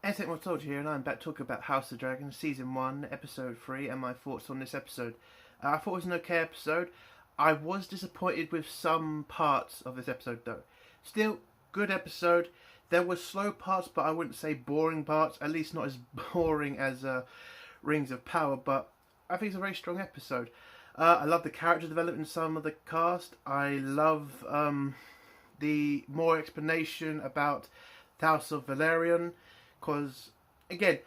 Esek Mortolge here, and I'm back talking about House of Dragons Season 1, Episode 3, and my thoughts on this episode. I thought it was an okay episode. I was disappointed with some parts of this episode, though. Still, good episode. There were slow parts, but I wouldn't say boring parts, at least not as boring as Rings of Power, but I think it's a very strong episode. I love the character development in some of the cast. I love the more explanation about the House of Valerion. Because, again,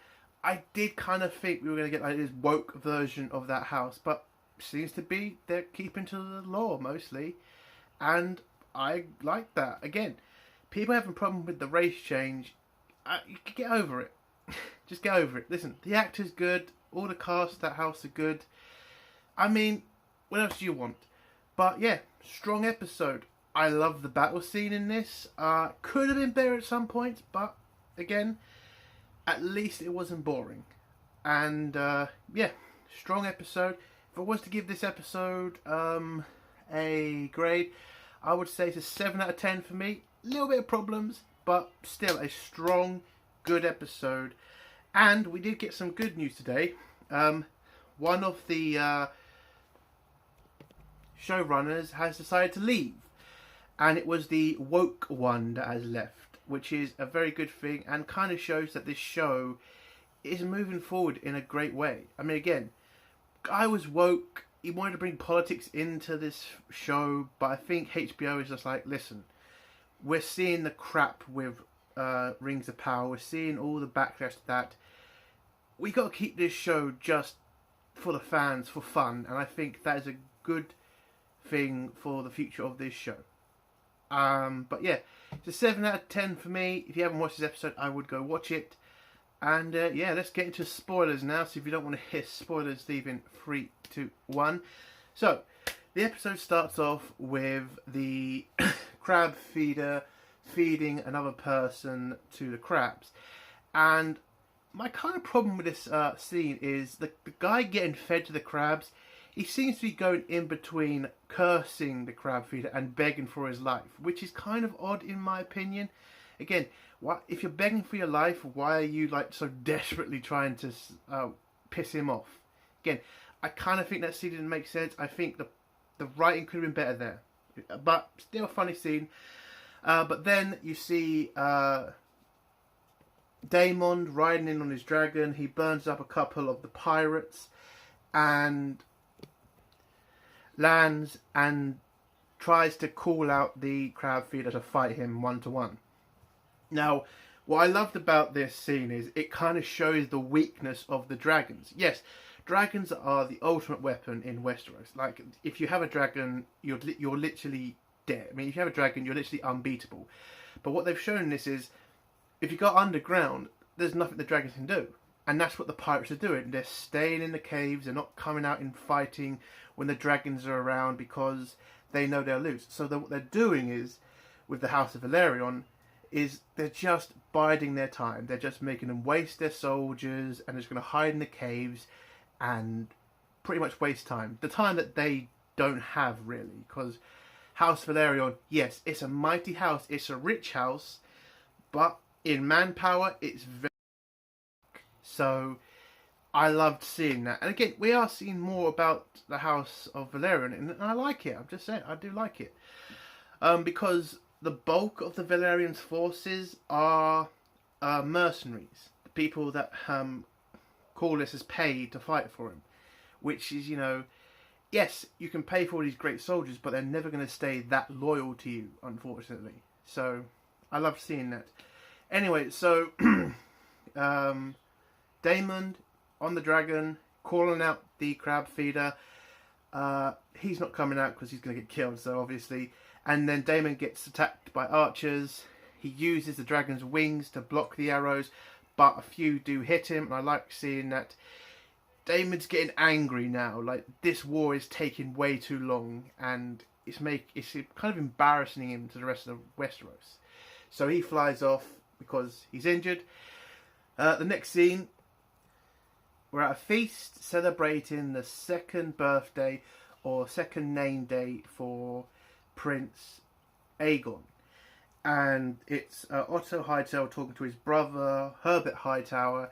I did kind of think we were going to get like this woke version of that house, but seems to be they're keeping to the law mostly, and I like that. Again, people having a problem with the race change, you can get over it. Just get over it. Listen, the actor's good, all the cast that house are good. I mean, what else do you want? But yeah, strong episode. I love the battle scene in this. Could have been better at some points, but again, at least it wasn't boring. And yeah, strong episode. If I was to give this episode a grade, I would say it's a 7 out of 10 for me. A little bit of problems, but still a strong, good episode. And we did get some good news today. One of the showrunners has decided to leave. And it was the woke one that has left, which is a very good thing and kind of shows that this show is moving forward in a great way. I mean, again, guy was woke. He wanted to bring politics into this show, but I think HBO is just like, listen, we're seeing the crap with Rings of Power. We're seeing all the backlash to that. We got to keep this show just for the fans, for fun, and I think that is a good thing for the future of this show. But yeah, it's a 7 out of 10 for me. If you haven't watched this episode, I would go watch it. And yeah, let's get into spoilers now. So if you don't want to hear spoilers, leave in 3, 2, 1. So the episode starts off with the crab feeder feeding another person to the crabs. And my kind of problem with this scene is the guy getting fed to the crabs. He seems to be going in between cursing the crab feeder and begging for his life, which is kind of odd in my opinion. Again, if you're begging for your life, why are you like so desperately trying to piss him off? Again, I kind of think that scene didn't make sense. I think the writing could have been better there, but still a funny scene. But then you see Daemon riding in on his dragon. He burns up a couple of the pirates and lands and tries to call out the crab feeder to fight him 1-to-1. Now, what I loved about this scene is it kind of shows the weakness of the dragons. Yes, dragons are the ultimate weapon in Westeros. Like, if you have a dragon, you're literally dead. I mean, if you have a dragon, you're literally unbeatable. But what they've shown in this is, if you go underground, there's nothing the dragons can do. And that's what the pirates are doing. They're staying in the caves. They're not coming out and fighting when the dragons are around because they know they'll lose. So what they're doing is, with the House of Valerion, is they're just biding their time. They're just making them waste their soldiers and they're just going to hide in the caves and pretty much waste time. The time that they don't have, really. Because House Valerion, yes, it's a mighty house. It's a rich house. But in manpower, it's very... So I loved seeing that. And again, we are seeing more about the House of Valerion, and I like it. I'm just saying, I do like it. Because the bulk of the Valerian's forces are mercenaries. The people that Corlys has paid to fight for him. Which is, you know, yes, you can pay for all these great soldiers, but they're never going to stay that loyal to you, unfortunately. So, I love seeing that. Anyway, so... Daemon on the dragon, calling out the crab feeder. He's not coming out because he's going to get killed, so obviously. And then Daemon gets attacked by archers. He uses the dragon's wings to block the arrows, but a few do hit him, and I like seeing that. Daemon's getting angry now. Like, this war is taking way too long, and it's kind of embarrassing him to the rest of Westeros. So he flies off because he's injured. The next scene, we're at a feast celebrating the second birthday or second name day for Prince Aegon. and it's Otto Hightower talking to his brother Herbert Hightower,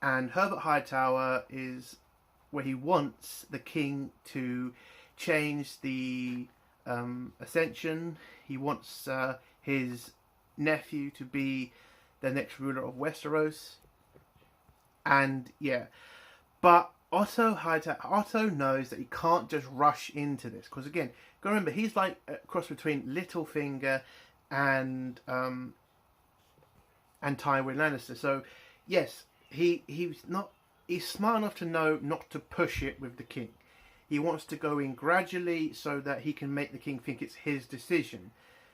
and Herbert Hightower is where he wants the king to change the Ascension. He wants his nephew to be the next ruler of Westeros, and yeah, but Otto knows that he can't just rush into this because again, go remember he's like a cross between Littlefinger and Tywin Lannister. So yes, he's smart enough to know not to push it with the king. He wants to go in gradually so that he can make the king think it's his decision.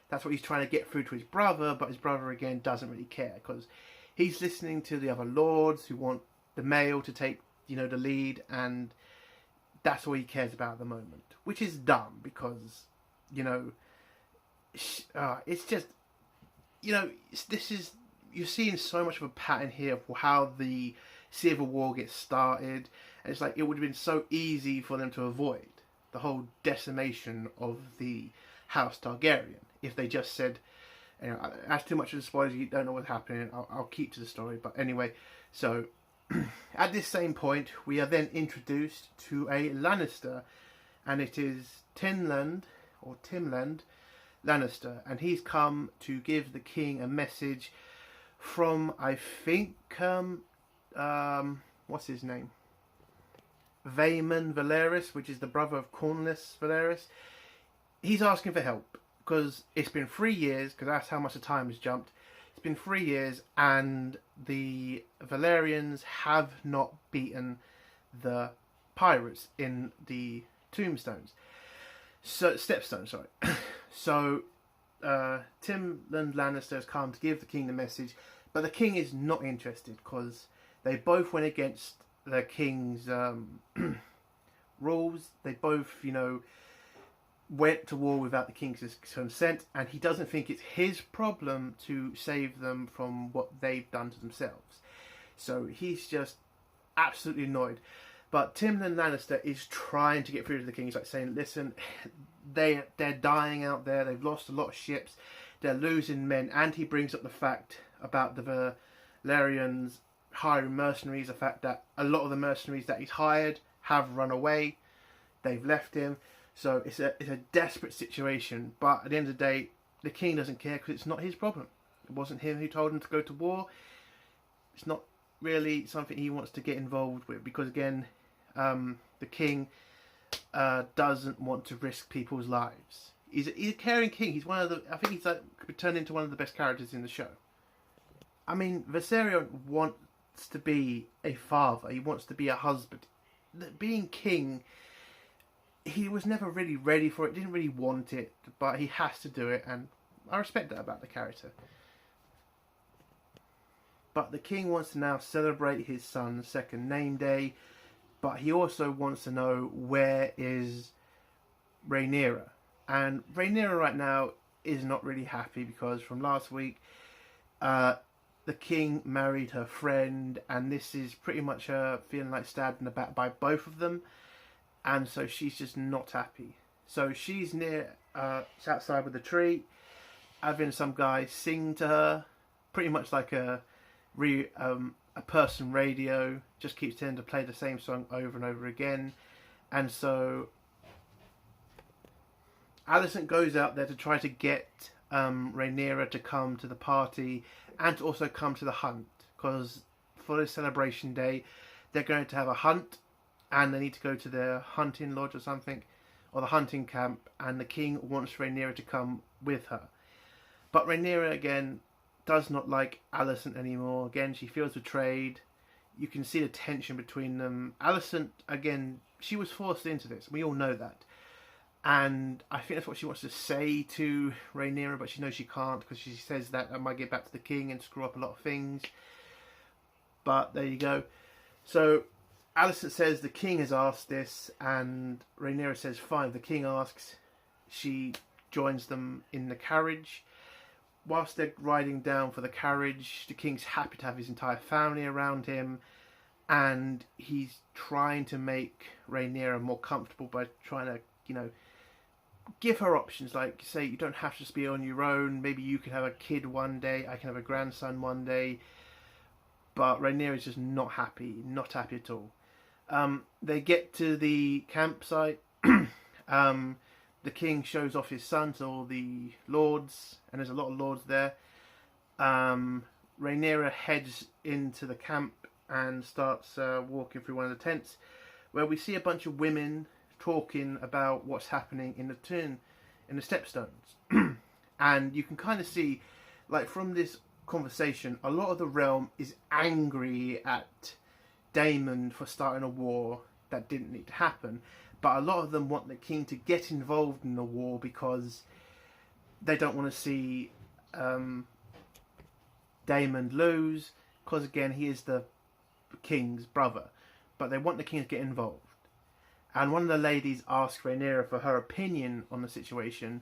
That's what he's trying to get through to his brother, but his brother again doesn't really care because he's listening to the other lords who want the male to take the lead, and that's all he cares about at the moment, which is dumb because it's just this is, you're seeing so much of a pattern here of how the Civil War gets started, and it's like it would have been so easy for them to avoid the whole decimation of the House Targaryen if they just said, that's too much of the spoilers, you don't know what's happening, I'll keep to the story. But anyway, so at this same point, we are then introduced to a Lannister, and it is Timland Lannister, and he's come to give the king a message from, I think, what's his name? Vaemon Valeris, which is the brother of Cornelius Valeris. He's asking for help because it's been 3 years, because that's how much the time has jumped. It's been 3 years, and the Valerians have not beaten the pirates in the Stepstones. Sorry. So Timland Lannister has come to give the king the message, but the king is not interested because they both went against the king's rules. They both, went to war without the king's consent, and he doesn't think it's his problem to save them from what they've done to themselves. So he's just absolutely annoyed. But Timland Lannister is trying to get through to the king. He's like saying, listen, they're dying out there, they've lost a lot of ships, they're losing men, and he brings up the fact about the Valerians hiring mercenaries, the fact that a lot of the mercenaries that he's hired have run away, they've left him. So it's a desperate situation, but at the end of the day, the king doesn't care because it's not his problem. It wasn't him who told him to go to war. It's not really something he wants to get involved with because, again, the king doesn't want to risk people's lives. He's a caring king. He's one of the. I think he's could be turned into one of the best characters in the show. I mean, Viserion wants to be a father. He wants to be a husband. Being king, he was never really ready for it, didn't really want it, but he has to do it, and I respect that about the character. But the king wants to now celebrate his son's second name day, but he also wants to know where is Rhaenyra. And Rhaenyra right now is not really happy because from last week, the king married her friend, and this is pretty much her feeling like stabbed in the back by both of them. And so she's just not happy. So she's she's outside with a tree, having some guy sing to her, pretty much like a person radio, just keeps tending to play the same song over and over again. And so Alicent goes out there to try to get Rhaenyra to come to the party and to also come to the hunt, because for this celebration day, they're going to have a hunt. And they need to go to their hunting lodge or something, or the hunting camp, and the king wants Rhaenyra to come with her. But Rhaenyra, again, does not like Alicent anymore. Again, she feels betrayed. You can see the tension between them. Alicent, again, she was forced into this. We all know that. And I think that's what she wants to say to Rhaenyra, but she knows she can't, because she says that might get back to the king and screw up a lot of things. But there you go. So Alicent says the king has asked this, and Rhaenyra says fine. The king asks. She joins them in the carriage. Whilst they're riding down for the carriage, the king's happy to have his entire family around him, and he's trying to make Rhaenyra more comfortable by trying to, give her options, like say you don't have to just be on your own. Maybe you can have a kid one day. I can have a grandson one day. But Rhaenyra is just not happy at all. They get to the campsite. The king shows off his son to all the lords, and there's a lot of lords there. Rhaenyra heads into the camp and starts walking through one of the tents, where we see a bunch of women talking about what's happening in the Stepstones. And you can kind of see, like, from this conversation, a lot of the realm is angry at Daemon for starting a war that didn't need to happen, but a lot of them want the king to get involved in the war because they don't want to see Daemon lose, because again, he is the king's brother, but they want the king to get involved. And one of the ladies asks Rhaenyra for her opinion on the situation,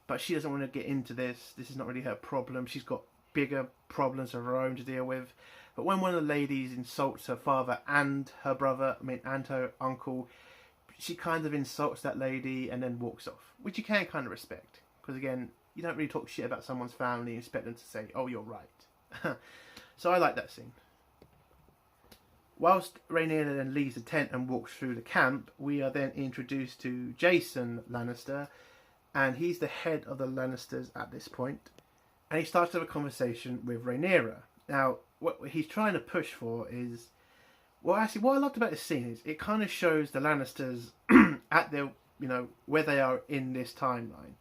but she doesn't want to get into this. This is not really her problem. She's got bigger problems of her own to deal with. But when one of the ladies insults her father and her brother, and her uncle, she kind of insults that lady and then walks off, which you can kind of respect, because again, you don't really talk shit about someone's family and expect them to say, "Oh, you're right." So I like that scene. Whilst Rhaenyra then leaves the tent and walks through the camp, we are then introduced to Jason Lannister, and he's the head of the Lannisters at this point. And he starts to have a conversation with Rhaenyra. Now, what he's trying to push for is... Well, actually, what I loved about this scene is it kind of shows the Lannisters at their, where they are in this timeline.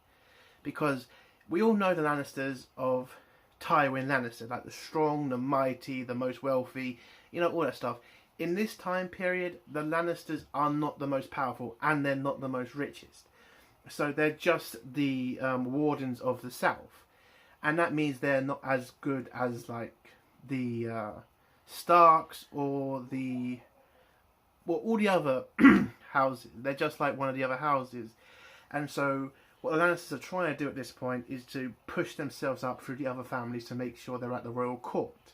Because we all know the Lannisters of Tywin Lannister, like the strong, the mighty, the most wealthy, all that stuff. In this time period, the Lannisters are not the most powerful, and they're not the most richest. So they're just the wardens of the South. And that means they're not as good as, like, the Starks or all the other houses. They're just like one of the other houses. And so what the Lannisters are trying to do at this point is to push themselves up through the other families to make sure they're at the royal court.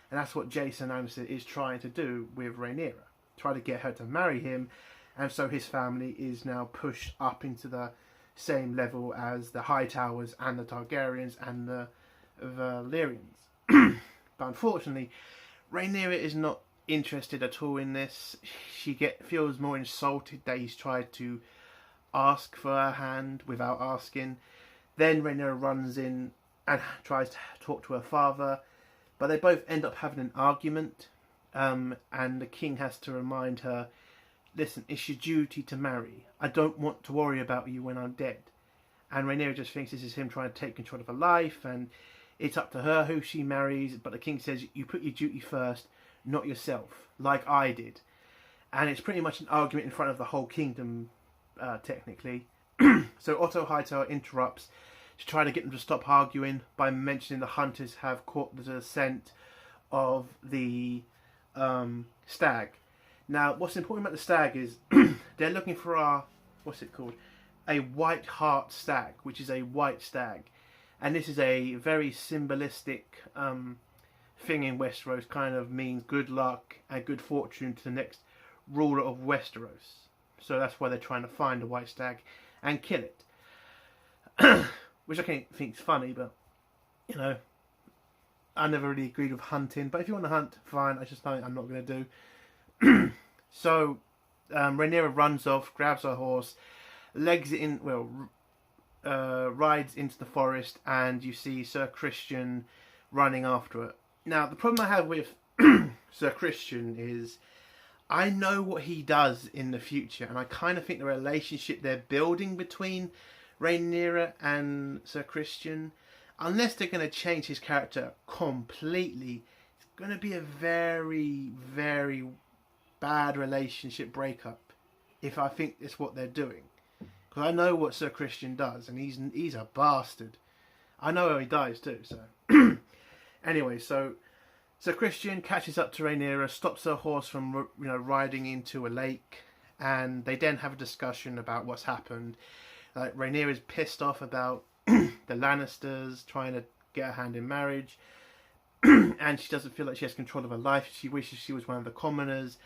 And that's what Jason Lannister is trying to do with Rhaenyra. Try to get her to marry him. And so his family is now pushed up into the same level as the Hightowers and the Targaryens and the Valyrians. But unfortunately, Rhaenyra is not interested at all in this. She feels more insulted that he's tried to ask for her hand without asking. Then Rhaenyra runs in and tries to talk to her father, but they both end up having an argument, and the king has to remind her, "Listen, it's your duty to marry. I don't want to worry about you when I'm dead." And Rhaenyra just thinks this is him trying to take control of her life, and it's up to her who she marries. But the king says, "You put your duty first, not yourself, like I did." And it's pretty much an argument in front of the whole kingdom, technically. So Otto Hightower interrupts to try to get them to stop arguing by mentioning the hunters have caught the scent of the stag. Now, what's important about the stag is they're looking for a white hart stag, which is a white stag. And this is a very symbolistic thing in Westeros, kind of means good luck and good fortune to the next ruler of Westeros. So that's why they're trying to find a white stag and kill it. Which I can't think is funny, but, I never really agreed with hunting. But if you want to hunt, fine. I just know I'm not going to do. So Rhaenyra runs off, grabs her horse, rides into the forest, and you see Sir Christian running after her. Now, the problem I have with Sir Christian is I know what he does in the future, and I kind of think the relationship they're building between Rhaenyra and Sir Christian, unless they're going to change his character completely, it's going to be a very, very bad relationship breakup, if I think it's what they're doing. Because I know what Sir Christian does, and he's a bastard. I know how he dies too, so... Anyway, so Sir Christian catches up to Rhaenyra, stops her horse from riding into a lake, and they then have a discussion about what's happened. Rhaenyra is pissed off about the Lannisters trying to get her hand in marriage, and she doesn't feel like she has control of her life. She wishes she was one of the commoners.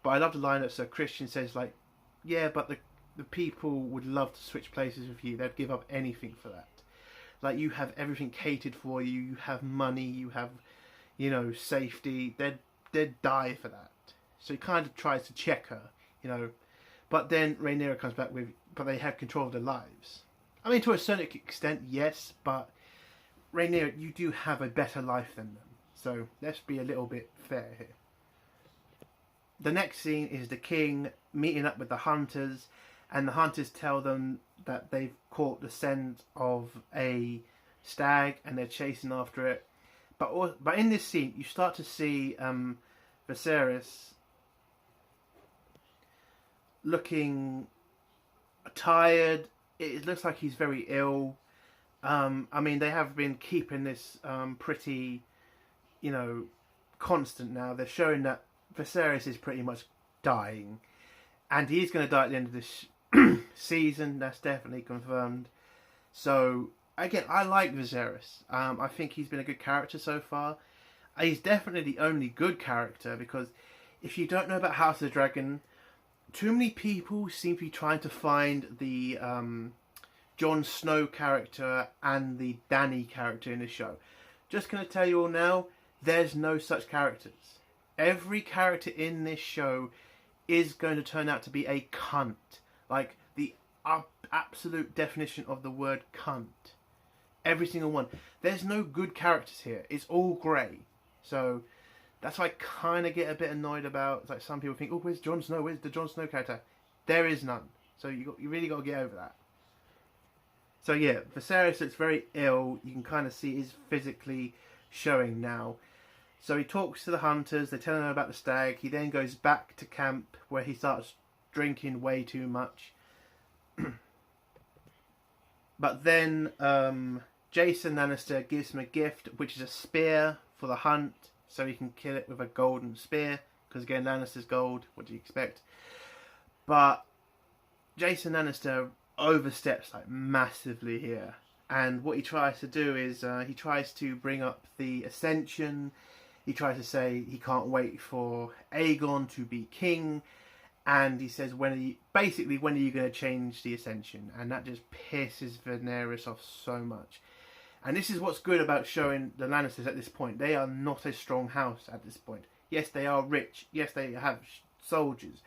But I love the line that Sir Christian says, like, yeah, but the people would love to switch places with you. They'd give up anything for that. Like, you have everything catered for you. You have money. You have, safety. They'd die for that. So he kind of tries to check her, But then Rhaenyra comes back with, but they have control of their lives. I mean, to a certain extent, yes, but Rhaenyra, you do have a better life than them. So let's be a little bit fair here. The next scene is the king meeting up with the hunters, and the hunters tell them that they've caught the scent of a stag and they're chasing after it. But in this scene, you start to see Viserys looking tired. It looks like he's very ill. I mean, they have been keeping this pretty, constant now. They're showing that Viserys is pretty much dying, and he's going to die at the end of this season. That's definitely confirmed. So again, I like Viserys. I think he's been a good character so far. He's definitely the only good character, because if you don't know about House of the Dragon, too many people seem to be trying to find the Jon Snow character and the Dany character in the show. Just going to tell you all now, there's no such characters. Every character in this show is going to turn out to be a cunt. Like, the absolute definition of the word cunt. Every single one. There's no good characters here. It's all grey. So that's what I kind of get a bit annoyed about. It's like, some people think, oh, where's Jon Snow? Where's the Jon Snow character? There is none. So you really got to get over that. So yeah, Viserys looks very ill. You can kind of see he's physically showing now. So he talks to the hunters. They tell him about the stag. He then goes back to camp, where he starts drinking way too much. But then Jason Lannister gives him a gift, which is a spear for the hunt, so he can kill it with a golden spear. Because again, Lannister's gold. What do you expect? But Jason Lannister oversteps like massively here, and what he tries to do is he tries to bring up the Ascension. He tries to say he can't wait for Aegon to be king, and he says, when are you going to change the Ascension? And that just pisses Daenerys off so much. And this is what's good about showing the Lannisters at this point. They are not a strong house at this point. Yes, they are rich. Yes, they have soldiers.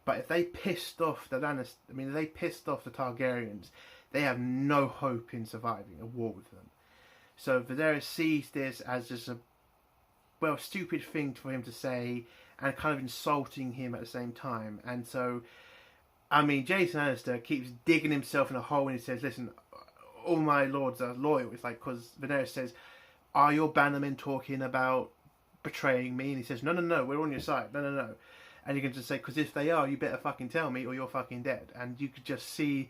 But if they pissed off the Lannisters, if they pissed off the Targaryens, they have no hope in surviving a war with them. So Viserys sees this as just a stupid thing for him to say, and kind of insulting him at the same time. And so, Jason Lannister keeps digging himself in a hole, and he says, listen, all my lords are loyal. It's like, because Viserys says, are your bannermen talking about betraying me? And he says, no, we're on your side. No. And you can just say, because if they are, you better fucking tell me, or you're fucking dead. And you could just see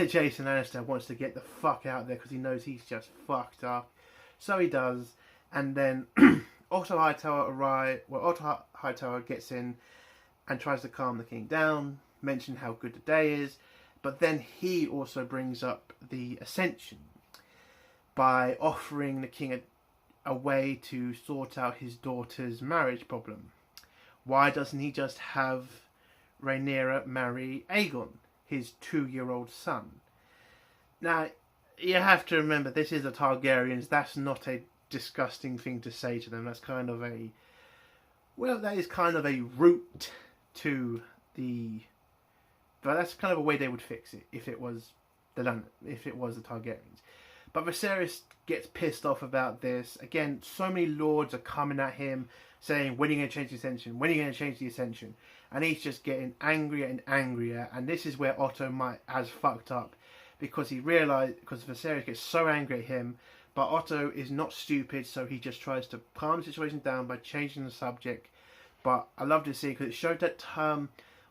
Jason Lannister wants to get the fuck out there, because he knows he's just fucked up. So he does. And then Otto Hightower gets in and tries to calm the king down, mention how good the day is. But then he also brings up the Ascension by offering the king a way to sort out his daughter's marriage problem. Why doesn't he just have Rhaenyra marry Aegon, his 2-year-old son? Now, you have to remember, this is the Targaryens. That's not a disgusting thing to say to them. That's kind of a route to the... But that's kind of a way they would fix it if it was the Targaryens. But Viserys gets pissed off about this. Again, so many lords are coming at him, saying, when are you going to change the Ascension? When are you going to change the Ascension? And he's just getting angrier and angrier. And this is where Otto has fucked up. Because Viserys gets so angry at him. But Otto is not stupid, so he just tries to calm the situation down by changing the subject. But I love to see, because it showed that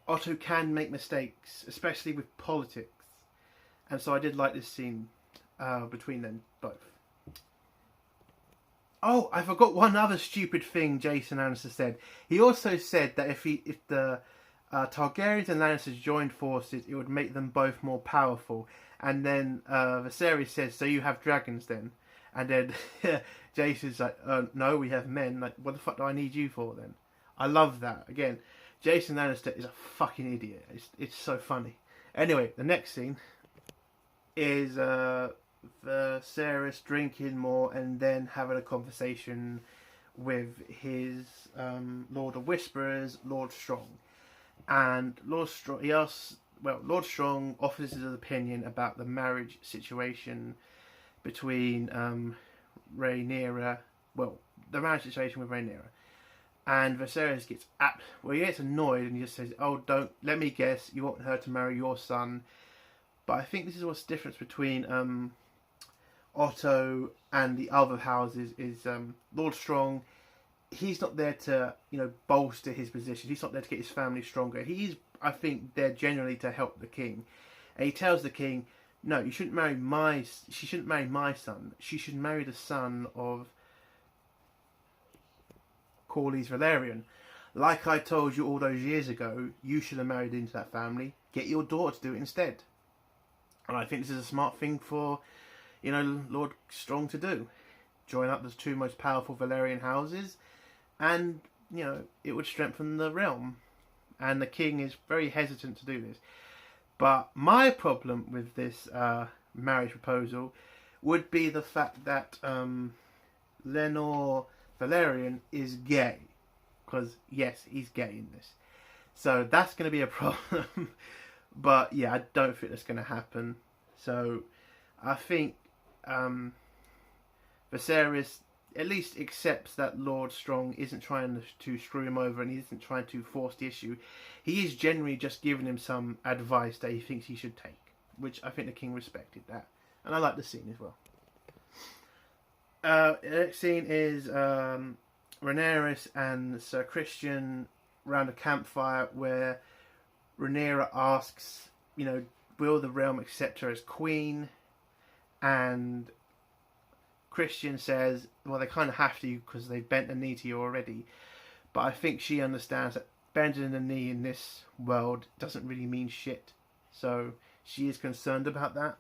Otto can make mistakes, especially with politics. And so I did like this scene between them both. Oh, I forgot one other stupid thing Jason Lannister said. He also said that if the Targaryens and Lannisters joined forces, it would make them both more powerful. And then Viserys says, so you have dragons then? And then Jason's like, no, we have men. Like, what the fuck do I need you for then? I love that. Again, Jason Lannister is a fucking idiot. It's so funny. Anyway, the next scene is Viserys drinking more and then having a conversation with his Lord of Whisperers, Lord Strong. And Lord Strong offers his opinion about the marriage situation between Rhaenyra, the marriage situation with Rhaenyra. And Viserys gets he gets annoyed and he just says, "Oh, don't let me guess, you want her to marry your son." But I think this is what's the difference between Otto and the other houses is Lord Strong. He's not there to bolster his position. He's not there to get his family stronger. He's, I think, there generally to help the king. And he tells the king, "No, she shouldn't marry my son. She should marry the son of Corlys Velaryon. Like I told you all those years ago, you should have married into that family. Get your daughter to do it instead." And I think this is a smart thing for, Lord Strong to do. Join up the two most powerful Valyrian houses, and, it would strengthen the realm. And the king is very hesitant to do this. But my problem with this marriage proposal would be the fact that Lenor Velaryon is gay. Because, yes, he's gay in this. So that's going to be a problem. But, yeah, I don't think that's going to happen. So I think Viserys at least accepts that Lord Strong isn't trying to screw him over and he isn't trying to force the issue. He is generally just giving him some advice that he thinks he should take, which I think the king respected that. And I like the scene as well. The next scene is Rhaenyra and Sir Christian around a campfire where Rhaenyra asks, will the realm accept her as queen? And Christian says, well, they kind of have to because they've bent a knee to you already. But I think she understands that bending a knee in this world doesn't really mean shit. So she is concerned about that.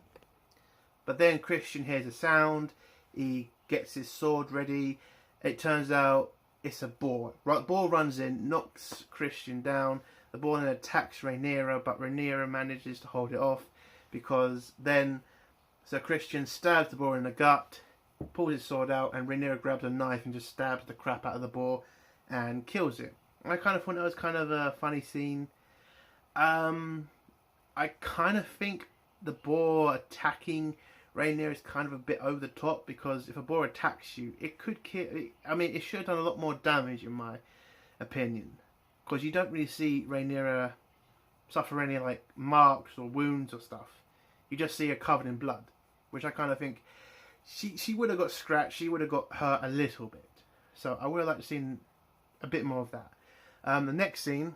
But then Christian hears a sound. He gets his sword ready. It turns out it's a boar. The boar runs in, knocks Christian down. The boar then attacks Rhaenyra, but Rhaenyra manages to hold it off because then Sir Christian stabs the boar in the gut, pulls his sword out, and Rhaenyra grabs a knife and just stabs the crap out of the boar and kills it. I kind of thought that was kind of a funny scene. I kind of think the boar attacking Rhaenyra is kind of a bit over the top because if a boar attacks you, it could kill. It should have done a lot more damage in my opinion, because you don't really see Rhaenyra suffer any marks or wounds or stuff. You just see her covered in blood, which I kind of think she would have got scratched. She would have got hurt a little bit. So I would have liked to see a bit more of that. The next scene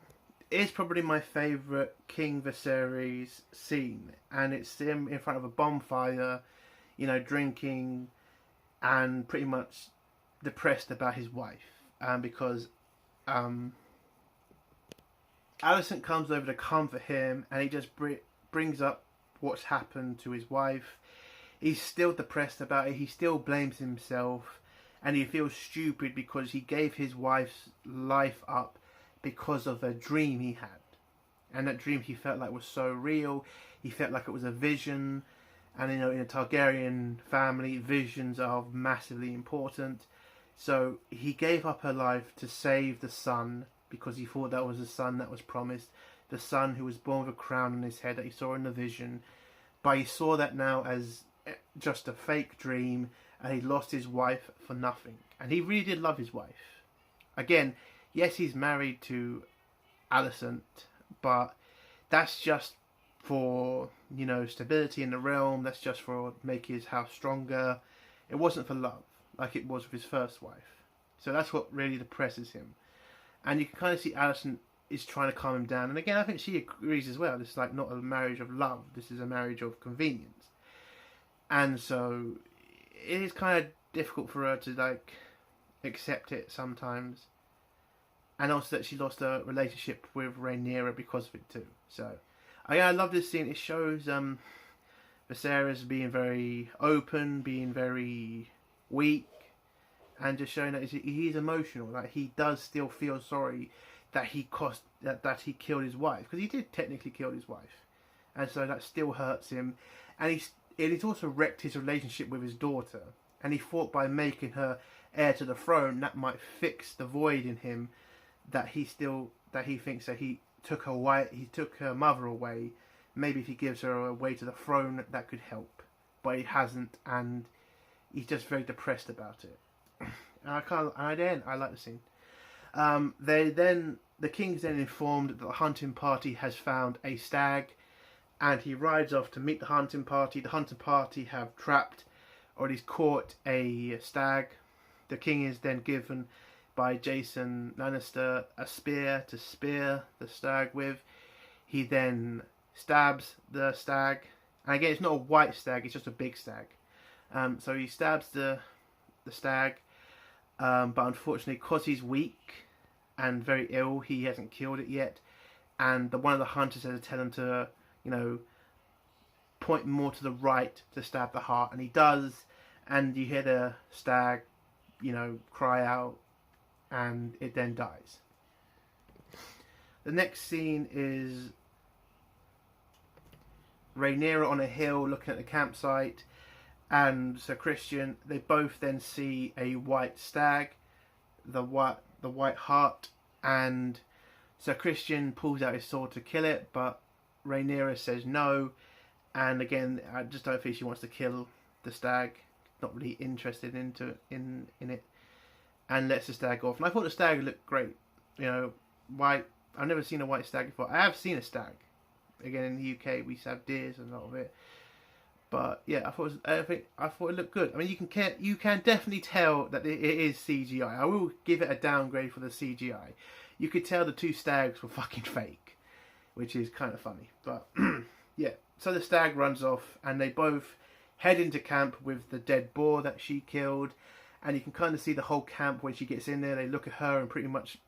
is probably my favourite King Viserys scene, and it's him in front of a bonfire, drinking and pretty much depressed about his wife, because Alicent comes over to comfort him, and he just brings up what's happened to his wife. He's still depressed about it. He still blames himself, and he feels stupid because he gave his wife's life up because of a dream he had. And that dream he felt like was so real. He felt like it was a vision. And in a Targaryen family, visions are massively important. So he gave up her life to save the son, because he thought that was the son that was promised. The son who was born with a crown on his head that he saw in the vision. But he saw that now as just a fake dream, and he lost his wife for nothing. And he really did love his wife. Again, yes, he's married to Alicent, but that's just for, stability in the realm. That's just for making his house stronger. It wasn't for love, like it was with his first wife. So that's what really depresses him. And you can kind of see Alicent is trying to calm him down. And again, I think she agrees as well. This is not a marriage of love. This is a marriage of convenience. And so it is kind of difficult for her to accept it sometimes. And also that she lost a relationship with Rhaenyra because of it too. So I love this scene. It shows Viserys being very open, being very weak, and just showing that he's emotional. Like he does still feel sorry that he killed his wife, because he did technically kill his wife, and so that still hurts him. And he's also wrecked his relationship with his daughter, and he thought by making her heir to the throne that might fix the void in him that he thinks that he took her mother away. Maybe if he gives her a way to the throne, that could help, but he hasn't, and he's just very depressed about it. And I like the scene. The king's then informed that the hunting party has found a stag, and he rides off to meet the hunting party. The hunting party have trapped, or at least caught, a stag. The king is then given by Jason Lannister a spear to spear the stag with. He then stabs the stag, and again, it's not a white stag; it's just a big stag. So he stabs the stag, but unfortunately, because he's weak and very ill, he hasn't killed it yet. And one of the hunters has to tell him to, point more to the right to stab the heart, and he does. And you hear the stag, cry out, and it then dies. The next scene is Rhaenyra on a hill looking at the campsite, and Sir Christian. They both then see a white stag, the white hart, and Sir Christian pulls out his sword to kill it, but Rhaenyra says no. And again, I just don't think she wants to kill the stag. Not really interested in it, and lets the stag off. And I thought the stag looked great. White. I've never seen a white stag before. I have seen a stag. Again, in the UK, we used to have deers and a lot of it. But yeah, I thought it looked good. I mean, you can definitely tell that it is CGI. I will give it a downgrade for the CGI. You could tell the two stags were fucking fake, which is kind of funny. But yeah, so the stag runs off, and they both head into camp with the dead boar that she killed, and you can kind of see the whole camp when she gets in there. They look at her and pretty much,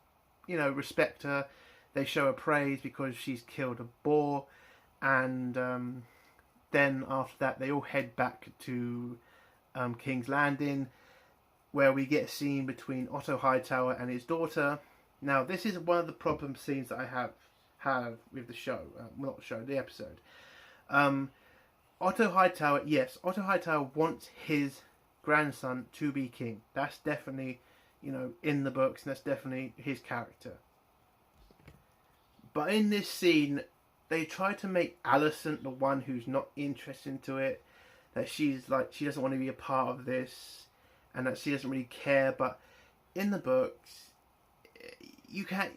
respect her. They show her praise because she's killed a boar, and then after that they all head back to King's Landing, where we get a scene between Otto Hightower and his daughter. Now, this is one of the problem scenes that I have with the show, the episode. Otto Hightower wants his grandson to be king. That's definitely, in the books, and that's definitely his character. But in this scene, they try to make Alicent the one who's not interested into it. That she doesn't want to be a part of this, and that she doesn't really care. But in the books,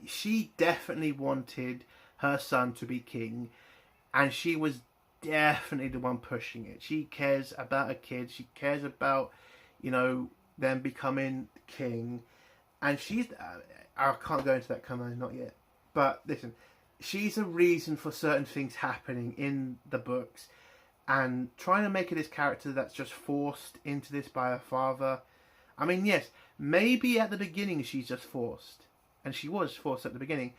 she definitely wanted her son to be king, and she was definitely the one pushing it. She cares about her kids. She cares about, them becoming king. And I can't go into that, can I? Not yet. But listen, she's a reason for certain things happening in the books, and trying to make her this character that's just forced into this by her father. I mean, yes, maybe at the beginning she's just forced, and she was forced at the beginning,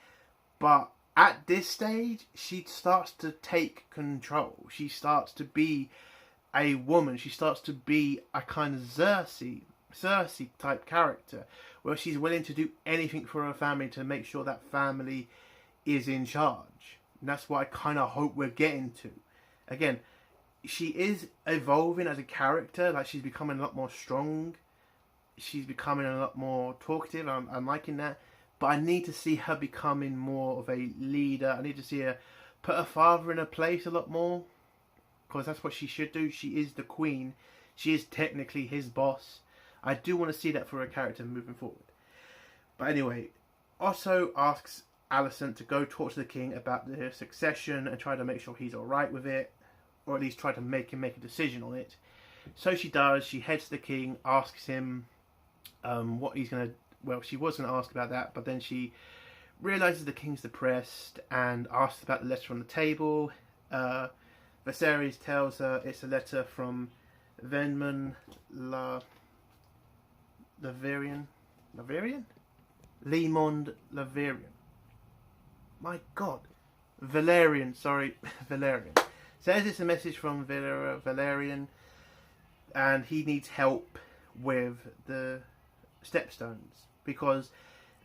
but at this stage, she starts to take control. She starts to be a woman. She starts to be a kind of Cersei type character, where she's willing to do anything for her family to make sure that family is in charge. And that's what I kind of hope we're getting to. Again, she is evolving as a character. Like, she's becoming a lot more strong. She's becoming a lot more talkative. I'm liking that. But I need to see her becoming more of a leader. I need to see her put her father in her place a lot more, because that's what she should do. She is the queen. She is technically his boss. I do want to see that for her character moving forward. But anyway, Otto asks Alicent to go talk to the king about the succession and try to make sure he's alright with it, or at least try to make him make a decision on it. So she does. She heads to the king, asks him what he's going to... Well, she was going to ask about that, but then she realises the king's depressed and asks about the letter on the table. Viserys tells her it's a letter from Venmon Laverian? Lemond Laverian. My God. Valerian. Says it's a message from Valerian, and he needs help with the Stepstones, because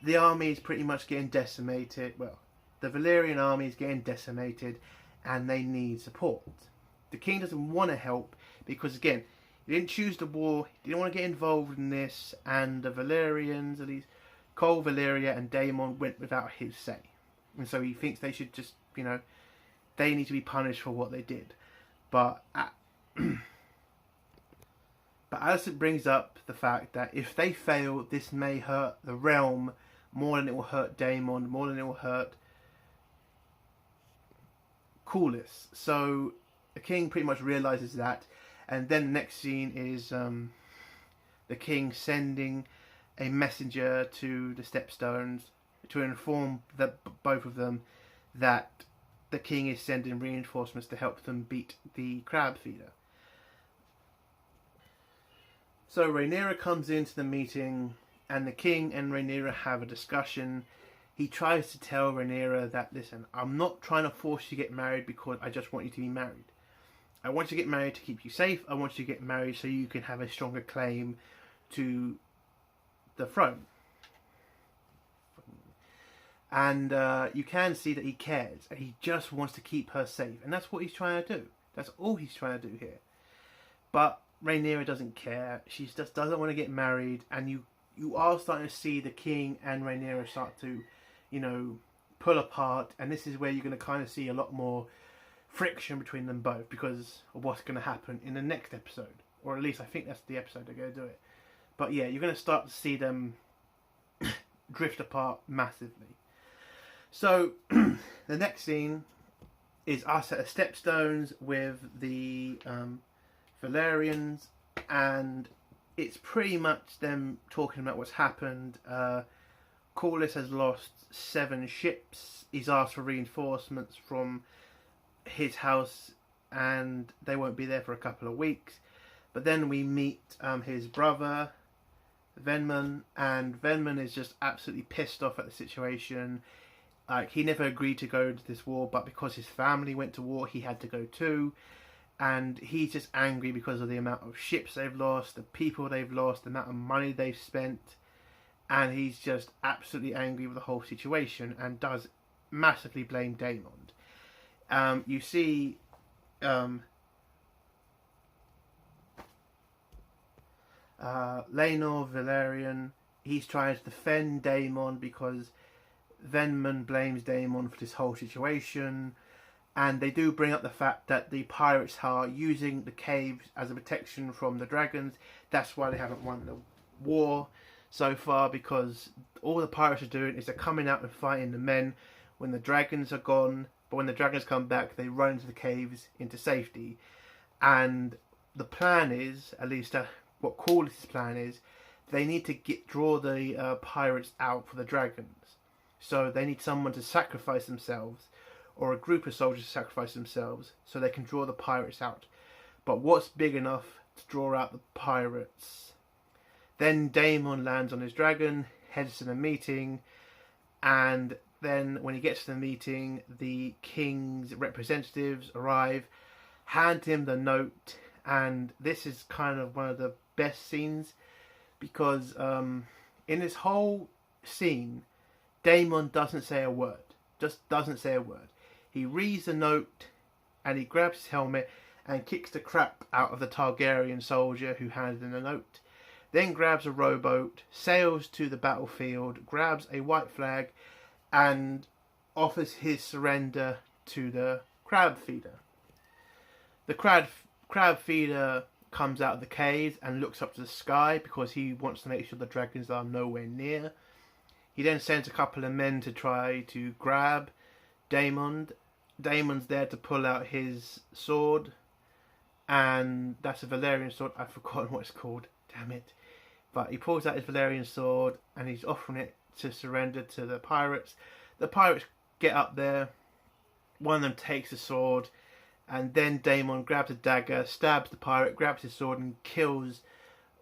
the army is pretty much getting decimated. Well, the Valyrian army is getting decimated, and they need support. The king doesn't want to help because, again, he didn't choose the war, he didn't want to get involved in this, and the Valyrians, at least Cole, Valyria and Daemon, went without his say. And so he thinks they should just, they need to be punished for what they did. But but Alicent brings up the fact that if they fail, this may hurt the realm more than it will hurt Daemon, more than it will hurt Corlys. So the king pretty much realizes that, and then the next scene is the king sending a messenger to the Stepstones to inform both of them that the king is sending reinforcements to help them beat the crab feeder. So Rhaenyra comes into the meeting, and the king and Rhaenyra have a discussion. He tries to tell Rhaenyra that, listen, I'm not trying to force you to get married because I just want you to be married. I want you to get married to keep you safe. I want you to get married so you can have a stronger claim to the throne. And you can see that he cares. And he just wants to keep her safe. And that's what he's trying to do. That's all he's trying to do here. But Rhaenyra doesn't care. She just doesn't want to get married. And you are starting to see the king and Rhaenyra start to, pull apart. And this is where you're going to kind of see a lot more friction between them both because of what's going to happen in the next episode. Or at least I think that's the episode they're going to do it. But yeah, you're going to start to see them drift apart massively. So the next scene is us at the Stepstones with the Valyrians, and it's pretty much them talking about what's happened. Corlys has lost 7 ships. He's asked for reinforcements from his house, and they won't be there for a couple of weeks. But then we meet his brother, Venman, and Venman is just absolutely pissed off at the situation. Like, he never agreed to go to this war, but because his family went to war, he had to go too. And he's just angry because of the amount of ships they've lost, the people they've lost, the amount of money they've spent. And he's just absolutely angry with the whole situation and does massively blame Daemon. You see Laenor Velaryon, he's trying to defend Daemon because Venman blames Daemon for this whole situation, and they do bring up the fact that the pirates are using the caves as a protection from the dragons. That's why they haven't won the war so far, because all the pirates are doing is they're coming out and fighting the men when the dragons are gone, but when the dragons come back they run into the caves into safety. And the plan is, at least what Corlys' plan is, they need to draw the pirates out for the dragons. So they need someone to sacrifice themselves, or a group of soldiers to sacrifice themselves, so they can draw the pirates out. But what's big enough to draw out the pirates? Then Daemon lands on his dragon, heads to the meeting, and then when he gets to the meeting, the king's representatives arrive, hand him the note, and this is kind of one of the best scenes, because in this whole scene, Daemon doesn't say a word. Just doesn't say a word. He reads the note and he grabs his helmet and kicks the crap out of the Targaryen soldier who handed him the note. Then grabs a rowboat, sails to the battlefield, grabs a white flag and offers his surrender to the crab feeder. The crab feeder comes out of the caves and looks up to the sky because he wants to make sure the dragons are nowhere near. He then sends a couple of men to try to grab Daemon. Daemon's there to pull out his sword, and that's a Valyrian sword. I've forgotten what it's called, damn it. But he pulls out his Valyrian sword and he's offering it to surrender to the pirates. The pirates get up there, one of them takes the sword, and then Daemon grabs a dagger, stabs the pirate, grabs his sword and kills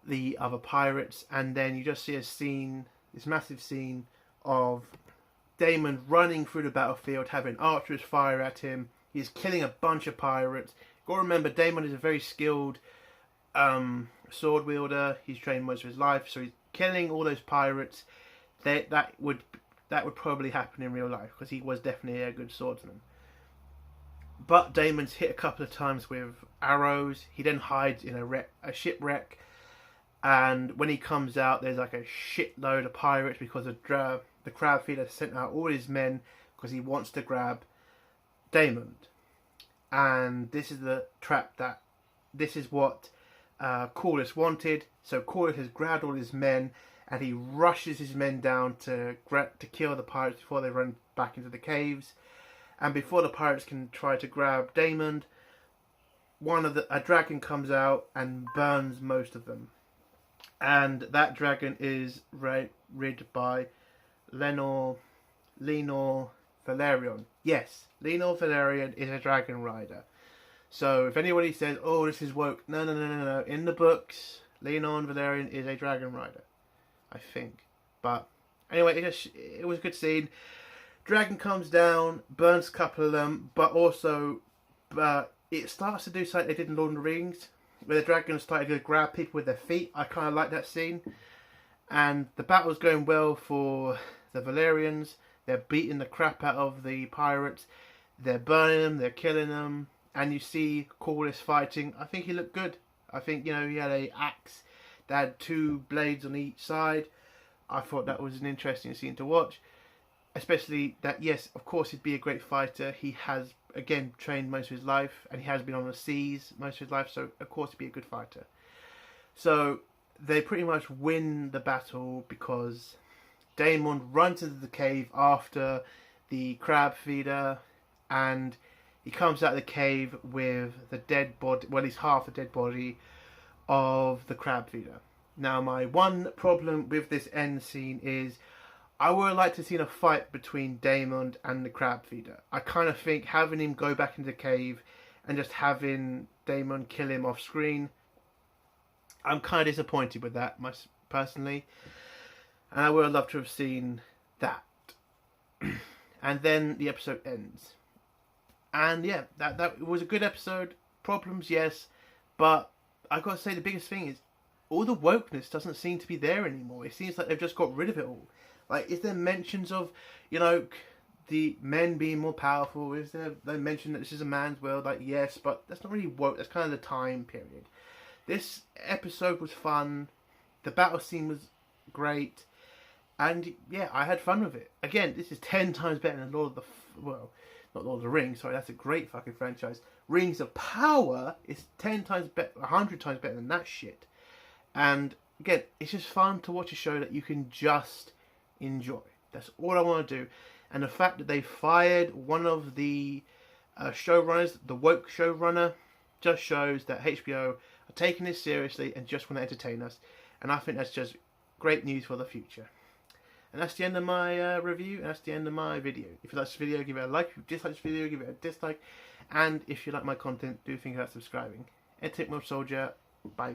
the other pirates. And then you just see a scene, this massive scene of Daemon running through the battlefield, having archers fire at him. He's killing a bunch of pirates. Gotta remember, Daemon is a very skilled sword wielder. He's trained most of his life, so he's killing all those pirates. That would probably happen in real life because he was definitely a good swordsman. but Damon's hit a couple of times with arrows. He then hides in a shipwreck, and when he comes out, there's like a shitload of pirates because the crab feeder sent out all his men because he wants to grab Damon. And this is the trap that this is what Corlys wanted. So Corlys has grabbed all his men, and he rushes his men down to kill the pirates before they run back into the caves. And before the pirates can try to grab Damon, a dragon comes out and burns most of them. And that dragon is rid by Lenor Velaryon. Yes, Lenor Velaryon is a dragon rider. So if anybody says, "Oh, this is woke," no. In the books, Lenor Velaryon is a dragon rider, I think. But anyway, it was a good scene. Dragon comes down, burns a couple of them, but also it starts to do something they did in Lord of the Rings, where the dragon started to grab people with their feet. I kind of like that scene. And the battle's going well for the Velaryons. They're beating the crap out of the pirates. They're burning them, they're killing them. And you see Corlys fighting. I think he looked good. I think, he had an axe that had two blades on each side. I thought that was an interesting scene to watch. Especially that, yes, of course he'd be a great fighter. He has, again, trained most of his life. And he has been on the seas most of his life. So, of course, he'd be a good fighter. So, they pretty much win the battle because Daemon runs into the cave after the crab feeder. And he comes out of the cave with the dead body, well, at least half the dead body of the crab feeder. Now, my one problem with this end scene is I would have liked to have seen a fight between Daemon and the crab feeder. I kind of think having him go back into the cave and just having Daemon kill him off screen, I'm kind of disappointed with that, personally. And I would have loved to have seen that. And then the episode ends. And yeah, that was a good episode. Problems, yes. But I've got to say, the biggest thing is all the wokeness doesn't seem to be there anymore. It seems like they've just got rid of it all. Like, is there mentions of, the men being more powerful? Is there they mention that this is a man's world? Like, yes, but that's not really woke. That's kind of the time period. This episode was fun. The battle scene was great. And, yeah, I had fun with it. Again, this is 10 times better than not Lord of the Rings. Sorry, that's a great fucking franchise. Rings of Power is 10 times better, 100 times better than that shit. And, again, it's just fun to watch a show that you can just enjoy. That's all I want to do. And the fact that they fired one of the showrunners, the woke showrunner, just shows that HBO are taking this seriously and just want to entertain us. And I think that's just great news for the future. And that's the end of my review, and that's the end of my video. If you like this video, give it a like. If you dislike this video, give it a dislike. And if you like my content, do think about subscribing. Entertainment Soldier, bye.